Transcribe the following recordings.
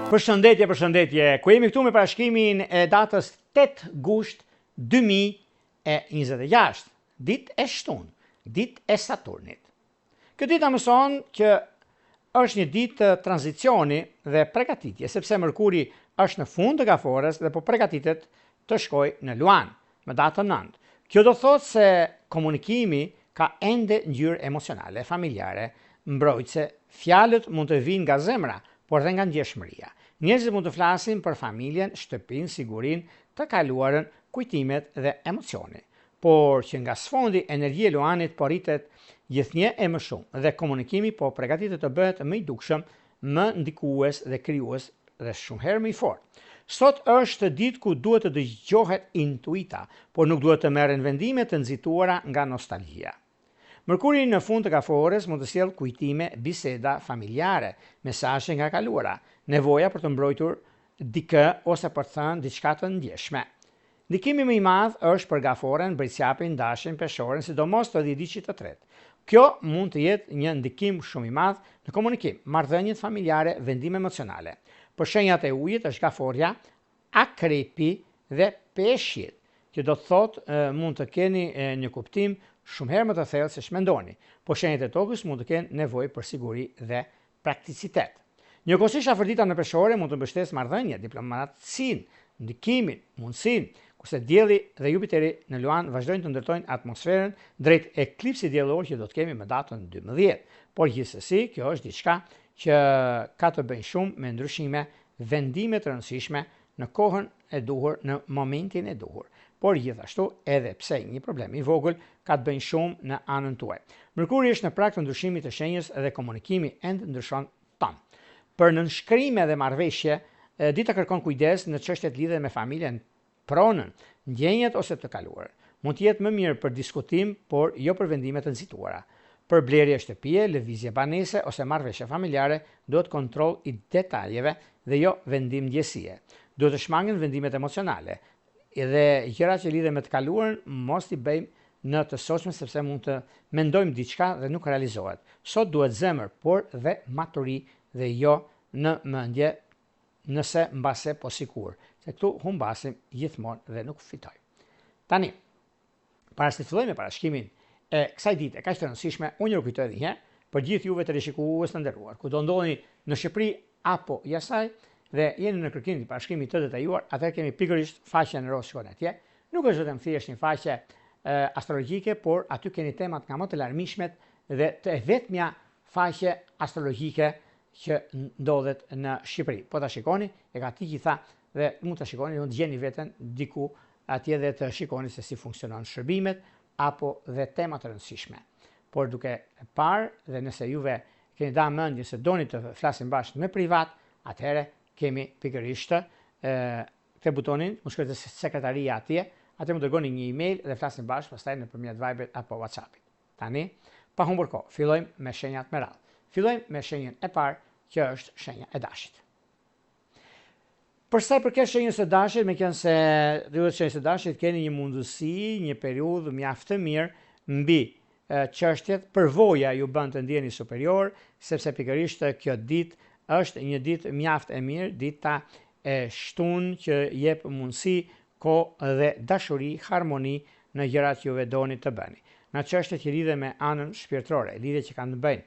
Përshëndetje. Ku jemi këtu me parashkrimin e datës 8 gusht 2026, ditë e shtunë, ditë e Saturnit. Këtë ditë na mëson që është një ditë të tranzicioni dhe pregatitje, sepse Mërkuri është në fund të gafores dhe po pregatitet të shkojë në Luan, me datën 9. Kjo do thotë se komunikimi ka ende ngjyrë emocionale, familjare, mbrojtëse, fjalët mund të vinë nga zemra, por dhe nga ndjeshmëria. Njerëzit mund të flasin për familjen, shtëpinë, sigurinë, të kaluarën, kujtimet dhe emocione. Por që nga sfondi energjia e Luanit po rritet gjithnjë e më shumë dhe komunikimi po përgatitet të bëhet më i dukshëm, më ndikues dhe krijues dhe shumë herë më i fortë. Sot është ditë ku duhet të dëgjohet intuita, por nuk duhet të merren vendime të nxituara nga nostalgjia. Mërkuri në fund të gafores mund të sjellë kujtime, biseda familjare, mesazhe nga kaluara, nevoja për të mbrojtur dikë ose për të thënë diçka të ndjeshme. Ndikimi më i madh është për gaforen, bëjtësjapin, dashin, peshoren, sidomos të dhjetëdhjetit të tretë. Kjo mund të jetë një ndikim shumë i madh në komunikim, marrëdhëniet familjare, vendime emocionale. Për shenjat e ujit është gaforja, akrepi dhe peshqit, që do të thotë mund të keni një kuptim shumë herë më të thellë se ç'mendoni, por shenjat e tokës mund të kenë nevojë për siguri dhe prakticitet. Njëkohësisht afërdita në peshore mund të mbështesë marrëdhënie, diplomacinë, ndikimin, mundësinë, kurse Dielli dhe Jupiteri në Luan vazhdojnë të ndërtojnë atmosferën drejt eklipsit diellor që do të kemi me datën 12. Por gjithsesi, kjo është diçka që ka të bëjë shumë me ndryshime, vendime të rëndësishme në kohën e duhur, në momentin e duhur. Por gjithashtu, edhe pse një problem i vogël ka të bëjë shumë në anën tuaj. Mërkuri është në prag të ndryshimit të shenjës dhe komunikimi ende ndryshon ton. Për nënshkrime dhe marrëveshje, dita kërkon kujdes në çështjet lidhur me familjen, pronën, ndjenjat ose të kaluarën. Mund të jetë më mirë për diskutim, por jo për vendime të nxituara. Për blerje shtëpie, lëvizje banese ose marrëveshje familjare, duhet kontroll i detajeve dhe jo vendim ndjesie. Duhet të shmangen vendimet emocionale dhe gjëra që lidhen me të kaluarën mos t'i bëjmë në të sotshme sepse mund të mendojmë diçka dhe nuk realizohet. Sot duhet zemër, por dhe maturi dhe jo në mendje nëse mbase po sikur, se këtu humbasim gjithmonë dhe nuk fitojmë. Tani, para se të fillojmë me parashkimin e kësaj dite kaq të rëndësishme, unë ju kujtoj edhe një herë për gjithë juve të rishikues të nderuar, ku do ndodheni në Shqipëri apo jashtë dhe jeni në kërkimin e parashkrimit të detajuar, atëherë kemi pikërisht faqen e Ros shkon atje. Nuk është vetëm thjesht një faqe astrologjike, por aty keni temat nga më të larmishmet dhe të vetmja faqe astrologjike që ndodhet në Shqipëri. Po ta shikoni, e ka të gjitha dhe mund ta shikoni, mund të gjeni veten diku atje dhe të shikoni se si funksionon shërbimet apo dhe temat të rëndësishme. Por duke parë dhe nëse juve keni dhënë mendje se doni të flasim bashkë në privat, atëherë kemi pikërisht këtë butonin, mund shkruajtë sekretaria atje, atë mund dërgoni një email dhe flasim bashkë pastaj nëpërmjet Viber apo WhatsAppit. Tani, pa humbur kohë, fillojmë me shenjat me radhë. Fillojmë me shenjën e parë, që është shenja e Dashit. Për sa i përket shenjës së Dashit, meqense rrugët shenjës së Dashit keni një mundësi, një periudhë mjaft të mirë mbi çështjet, përvoja ju bën të ndjeni superior, sepse pikërisht kjo ditë është një ditë mjaft e mirë, dita e shtunë që jep mundësi, kohë dhe dashuri, harmoni në gjërat që juve doni të bëni. Në çështjet që lidhen me anën shpirtërore, lidhje që kanë të bëjnë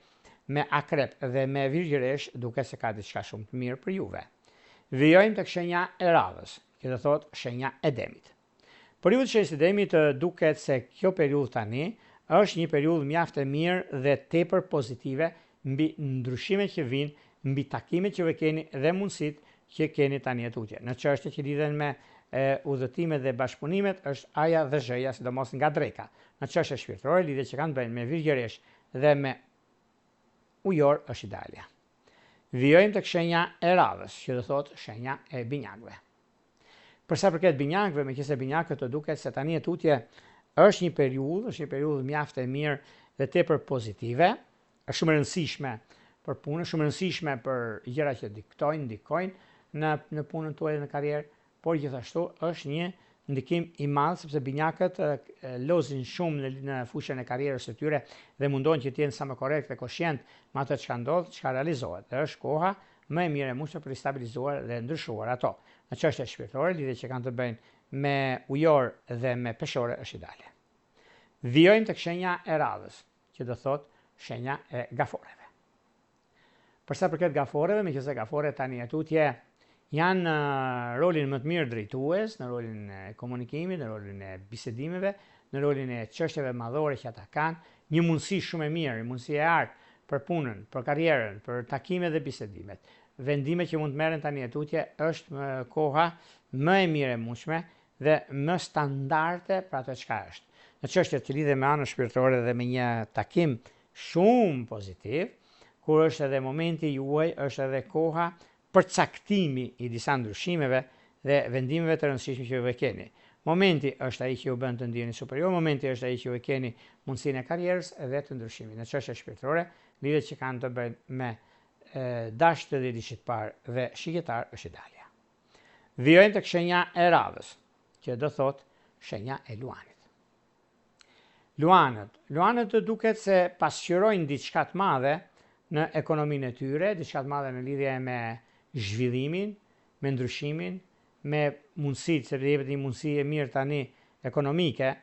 me akrep dhe me virgjëresh, duket se ka diçka shumë të mirë për juve. Vijojmë tek shenja e radhës, që do thotë shenja e Demit. Për ju të shenjës së Demit duket se kjo periudhë tani është një periudhë mjaft e mirë dhe tepër pozitive mbi ndryshimet që vijnë, mbi takimet që keni dhe mundësitë që keni tani tutje. Në çështjet që lidhen me udhëtimet dhe bashkëpunimet është aja dhe zhëja, sidomos nga dreka. Në çështje shpirtërore, lidhje që kanë bëjnë me virgjëresh dhe me ujor është idealja. Vijojmë tek shenja e radhës, që do thotë shenja e binjakëve. Për sa përket binjakëve, meqense binjakët të duket se tani tutje është një periudhë mjaft e mirë dhe tepër pozitive, është shumë e rëndësishme për punën, shumë e rëndësishme për gjëra që ndikojnë në punën tuaj dhe në karrierë, por gjithashtu është një ndikim i madh sepse binjakët lozin shumë në fushën e karrierës së tyre dhe mundohen që të jenë sa më korrekt dhe koshient me atë çka ndodh, çka realizohet. Dhe është koha më e mirë e mundshme për të stabilizuar dhe ndryshuar ato. Në çështjet shpirtërore, lidhjet që kanë të bëjnë me ujor dhe me peshore është ideale. Vijojmë tek shenja e radhës, që do thotë shenja e gaforeve. Për sa përket gaforeve, meqenëse gaforet tani tutje janë rolin më të mirë drejtues, në rolin e komunikimit, në rolin e bisedimeve, në rolin e çështjeve madhore që ata kanë, një mundësi shumë e mirë, një mundësi e artë për punën, për karrierën, për takimet dhe bisedimet. Vendimet që mund të merren tani tutje është koha më e mirë e mundshme dhe më standarde për ato çka është. Në çështjet që lidhen me anën shpirtërore dhe me një takim shumë pozitiv, kur është edhe momenti juaj, është edhe koha për caktimi i disa ndryshimeve dhe vendimeve të rëndësishme që ju e keni. Momenti është ai që ju bën të ndiheni superior, momenti është ai që ju e keni mundësinë e karrierës dhe të ndryshimit. Në çështjet shpirtërore, lidhet që kanë të bëjnë me dashtë dhe dishitpar dhe shigjetar është ideale. Vijojmë tek shenja e radhës, që do thotë shenja e luanit. Luanët duket se pasqyrojnë diçka të madhe në ekonominë e tyre, diçka të madhe në lidhje me zhvillimin, me ndryshimin, me mundësitë, sepse jepet një mundësi e mirë tani ekonomike,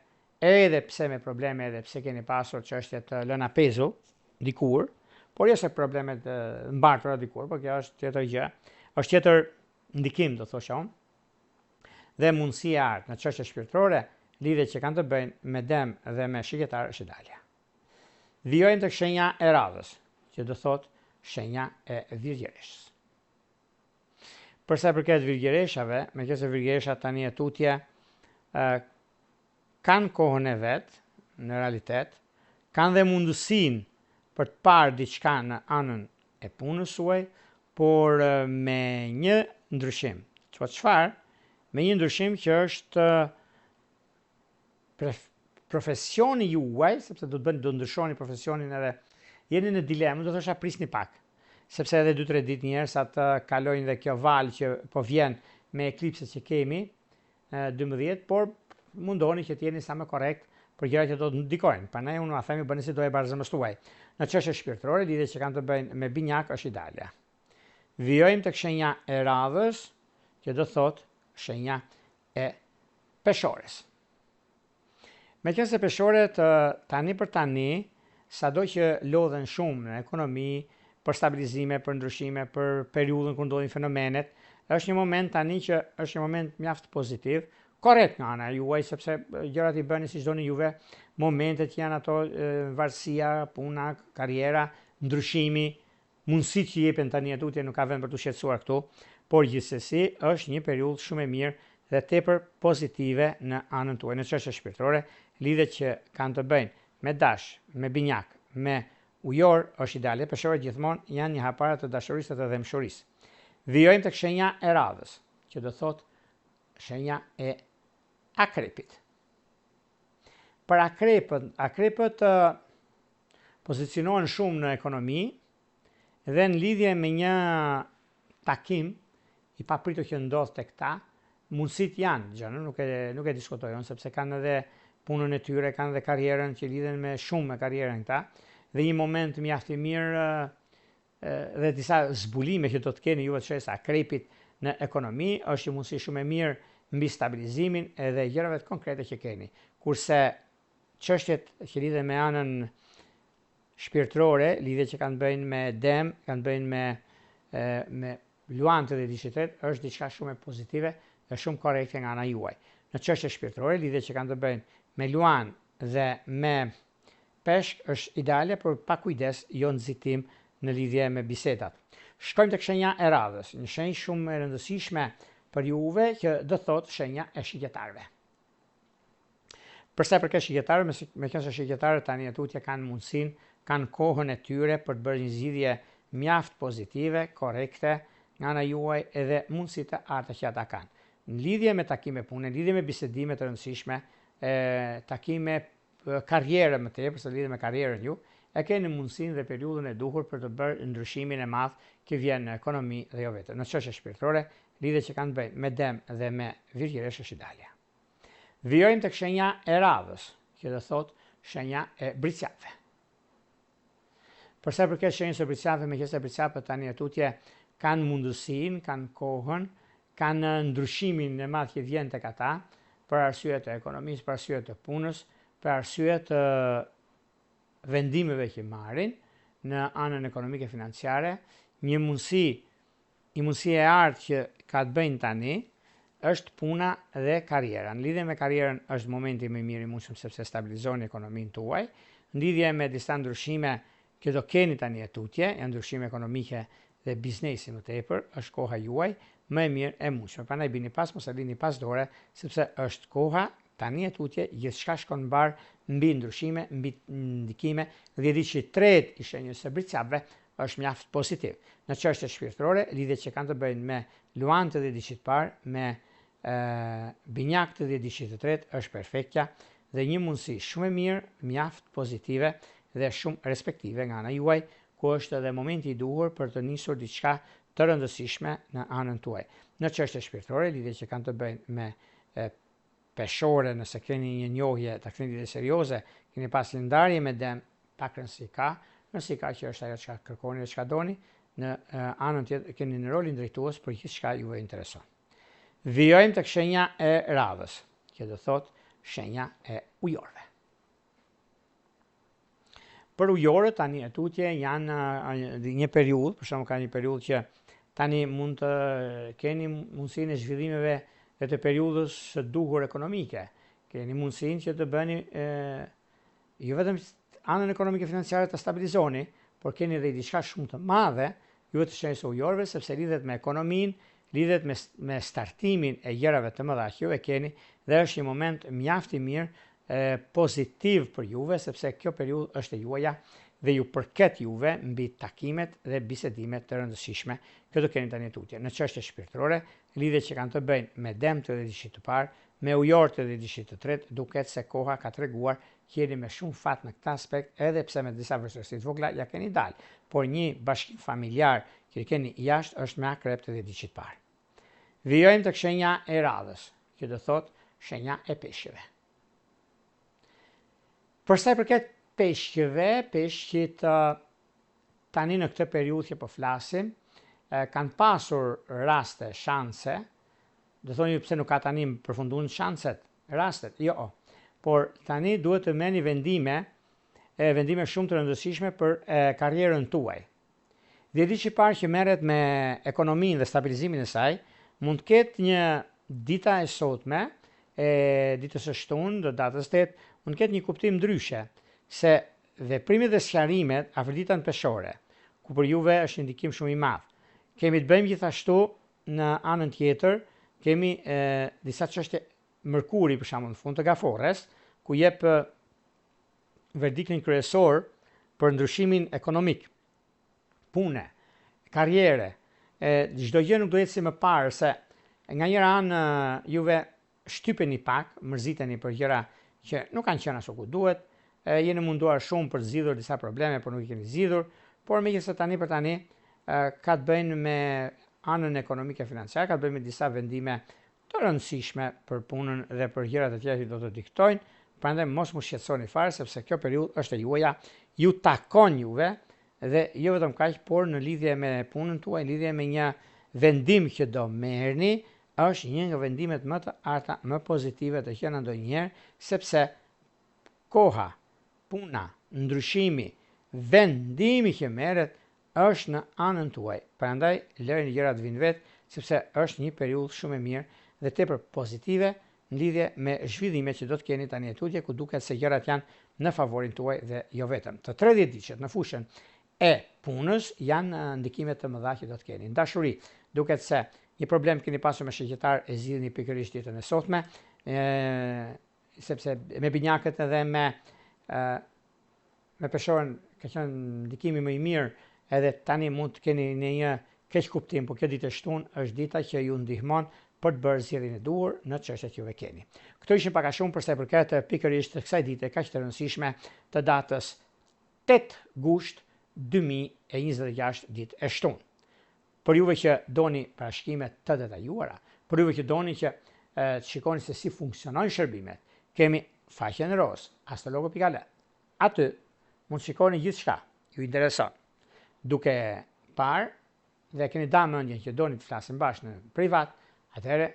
edhe pse me probleme, edhe pse keni pasur çështje të lëna pezu dikur, por jo se problemet mbartura dikur, por kjo është tjetër gjë, është tjetër ndikim, do thosha unë, dhe mundësia e artë në çështje shpirtërore, lidhjet që kanë të bëjnë me dem dhe me shigjetar është ideale. Vijojmë tek shenja e radhës, që do thotë shenja e virgjëreshës. Përsa përket virgjëreshave, meqenëse virgjëreshat tani tutje kanë kohën e vet, në realitet, kanë dhe mundësinë për të parë diçka në anën e punës suaj, por me një ndryshim. Çfarë? Me një ndryshim që është profesioni juaj, sepse do ndryshoni profesionin edhe jeni në dilemë, do thosha prisni pak, sepse edhe 2-3 ditë njerëz atë kalojnë dhe kjo valë që po vjen me eklipset që kemi 12, por mundoni që të jeni sa më korrekt për gjërat që do të ndikojnë. Prandaj unë themi bëni si do e barazëmëstuaj. Në çështje shpirtërore, lidhjet që kanë të bëjnë me binjak është ideale. Vijojmë tek shenja e radhës, që do thotë shenja e peshores. Meqenëse peshoret tani për tani, sado që lodhen shumë në ekonomi, për stabilizime, për ndryshime, për periudhën kur ndodhin fenomenet, është një moment tani që është një moment mjaft pozitiv, korrekt nga ana juaj, sepse gjërat i bëni siç doni juve, momentet që janë ato varësia, puna, karriera, ndryshimi, mundësitë që jepen tani tutje nuk ka vend për të shqetësuar këtu, por gjithsesi është një periudhë shumë e mirë dhe tepër pozitive në anën tuaj. Në çështje shpirtërore, lidhjet që kanë të bëjnë me dash, me binjak, me ujor është ideale. Peshorët gjithmonë janë një hapare të dashurisë dhe dhemshurisë. Vijojmë tek shenja e radhës, që do thotë shenja e akrepit. Për akrepët pozicionohen shumë në ekonomi dhe në lidhje me një takim i papritur që ndodh tek ta, mundësit janë, gjënë, nuk e diskutojnë, sepse kanë edhe punën e tyre, kanë edhe karrierën që lidhen me shumë me karrierën këta, dhe një moment mjaft i mirë dhe disa zbulime që do të keni juve të shesa akrepit në ekonomi, është një mundësi shumë e mirë mbi stabilizimin edhe gjërave të konkrete që keni. Kurse çështjet që lidhen me anën shpirtërore, lidhjet që kanë bëjnë me dem, kanë bëjnë me luante dhe dishitret, është diçka shumë e pozitive dhe shumë korrekte nga ana juaj. Në çështje shpirtërore, lidhjet që kanë të bëjnë me luan dhe me peshk është ideale, por pa kujdes, jo nxitim në lidhje me bisedat. Shkojmë tek shenja e radhës, një shenjë shumë e rëndësishme për juve që do thotë shenja e shigjetarëve. Përsa përket shigjetarëve, meqenëse shigjetarët tani tutje kanë mundësinë, kanë kohën e tyre për të bërë një zgjidhje mjaft pozitive, korrekte nga ana juaj edhe mundësitë të arta që ata kanë. Në lidhje me takime pune, në lidhje me bisedime të rëndësishme, takime karriere më tepër, se lidhje me karrierën ju, e keni mundësinë dhe periudhën e duhur për të bërë ndryshimin e madh që vjen në ekonomi dhe jo vetëm. Në çështje shpirtërore, lidhjet që kanë bëjnë me dem dhe me virgjëresh është ideale. Vijojmë tek shenja e radhës, që do thotë shenja e bricjave. Përsa përket shenjës së bricjave, meqenëse bricjavët tani tutje kanë mundësinë, kanë kohën, kanë ndryshimin e madh që vjen tek ata për arsye të ekonomisë, për arsye të punës, për arsye të vendimeve që marrin në anën ekonomike financiare. Një mundësi e artë që ka të bëjnë tani është puna dhe karriera. Në lidhje me karrierën është momenti më i mirë i mundshëm sepse stabilizoni ekonominë tuaj. Në lidhje me disa ndryshime që do keni tani e tutje, janë ndryshime ekonomike dhe biznesi më tepër, është koha juaj më e mirë e mundshme. Prandaj bini pas, mos e lini pas dore, sepse është koha tani e tutje, gjithçka shkon mbar mbi ndryshime, mbi ndikime, dhe di që tret i shenjës së bricave është mjaft pozitiv. Në çështje shpirtërore, lidhjet që kanë të bëjnë me luantët e diçit parë, me binjakët e diçit të tretë është perfektja dhe një mundësi shumë e mirë, mjaft pozitive dhe shumë respektive nga ana juaj, ku është edhe momenti i duhur për të nisur diçka të rëndësishme në anën tuaj. Në çështje shpirtërore, lidhjet që kanë të bëjnë me peshore, nëse keni një njohje të keni lidhje serioze, keni pas lëndarje me dem, pak rëndësi ka që është ajo çka kërkoni dhe çka doni, në anën tjetër keni në rolin drejtues për gjithçka juve intereson. Vijojmë tek shenja e radhës, që do thotë shenja e ujorëve. Për ujorët tani e tutje janë një periudhë, për shembull ka një periudhë që tani mund të keni mundësinë e zhvillimeve dhe të periudhës së duhur ekonomike. Keni mundësinë që të bëni jo vetëm anën ekonomike financiare të stabilizoni, por keni edhe diçka shumë të madhe juve të shenjës së ujorëve, sepse lidhet me ekonominë, lidhet me startimin e gjërave të mëdha që juve keni, dhe është një moment mjaft i mirë pozitiv për juve, sepse kjo periudhë është e juaja dhe ju përket juve mbi takimet dhe bisedimet të rëndësishme që do keni tani tutje. Në çështje shpirtërore, lidhjet që kanë të bëjnë me dëmtë dhe diçit të parë, me ujorët dhe diçit të tretë, duket se koha ka treguar që jeni me shumë fat në këtë aspekt, edhe pse me disa vështirësi të vogla ja keni dalë, por një bashkim familjar që keni jashtë është me akreptë dhe diçit të parë. Vijojmë tek shenja e radhës, që do thotë shenja e peshqeve. Për sa i përket peshqeve, peshqit tani në këtë periudhë që po flasim, kanë pasur raste, shanse, do thoni pse nuk ka tani përfunduar shanset, rastet, jo. Por tani duhet të merrni vendime shumë të rëndësishme për karrierën tuaj. Dhe diçka e parë që merret me ekonominë dhe stabilizimin e saj, mund të ketë një dita e sotme, ditës së shtunë, datës 8, mund të ketë një kuptim ndryshe, se veprimet dhe sqarimet afërditën peshore, ku për juve është një ndikim shumë i madh. Kemi të bëjmë gjithashtu në anën tjetër, kemi disa çështje Mërkuri, për shembull, në fund të gafores, ku jep verdiktin kryesor për ndryshimin ekonomik, pune, karriere. Çdo gjë nuk do jetë si më parë, se nga njëra anë juve shtypeni pak, mërziteni për gjëra që nuk kanë qenë ashtu ku duhet, jeni munduar shumë për të zgjidhur disa probleme, por nuk i keni zgjidhur, por megjithëse tani për tani ka të bëjnë me anën ekonomike financiare, ka të bëjnë me disa vendime të rëndësishme për punën dhe për gjërat e tjera që do të diktojnë, prandaj mos mu shqetësoni fare, sepse kjo periudhë është e juaja, ju takon juve, dhe jo vetëm kaq, por në lidhje me punën tuaj, në lidhje me një vendim që do merrni, është një nga vendimet më të arta, më pozitive të qenë ndonjëherë, sepse koha, puna, ndryshimi, vendimi që merret është në anën tuaj. Prandaj lërni gjërat vinë vetë, sepse është një periudhë shumë e mirë dhe tepër pozitive në lidhje me zhvillimet që do të keni tani e tutje, ku duket se gjërat janë në favorin tuaj dhe jo vetëm. Të 30 ditët në fushën e punës janë ndikimet të mëdha që do të keni. Në dashuri, duket se një problem keni pasur me shoqëtar e zgjidhni pikërisht ditën e sotme, sepse me binjakët edhe me peshorën ka qenë ndikimi më i mirë, edhe tani mund të keni në një keq kuptim, por kjo ditë e shtunë është dita që ju ndihmon për të bërë zgjedhjen e duhur në çështjet që juve keni. Këto ishin pak a shumë për sa i përket pikërisht të kësaj dite kaq të rëndësishme të datës 8 gusht 2026, ditë e shtunë. Për juve që doni parashikime të detajuara, për juve që doni që të shikoni se si funksionojnë shërbimet, kemi faqen roz, astrologo.al. Aty mund të shikoni gjithçka ju intereson, duke parë dhe keni da mendjen që doni të flasim bashkë në privat, atëherë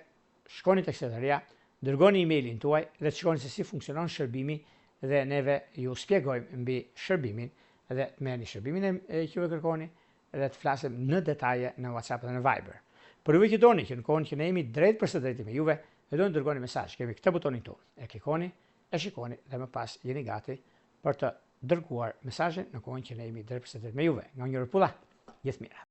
shkoni tek sekretaria, dërgoni emailin tuaj dhe të shikoni se si funksionon shërbimi dhe neve ju shpjegojmë mbi shërbimin dhe të merrni shërbimin që ju kërkoni dhe të flasim në detaje në WhatsApp dhe në Viber. Për juve që doni që në kohën që ne jemi drejt për së drejti me juve, dhe do në dërgoni mesazh, kemi këtë butonin tonë, e klikoni, e shikoni dhe më pas jeni gati për të dërguar mesazhin në kohën që ne jemi drejt për së drejti me juve. Nga Njërë Pulla, gjithë mira.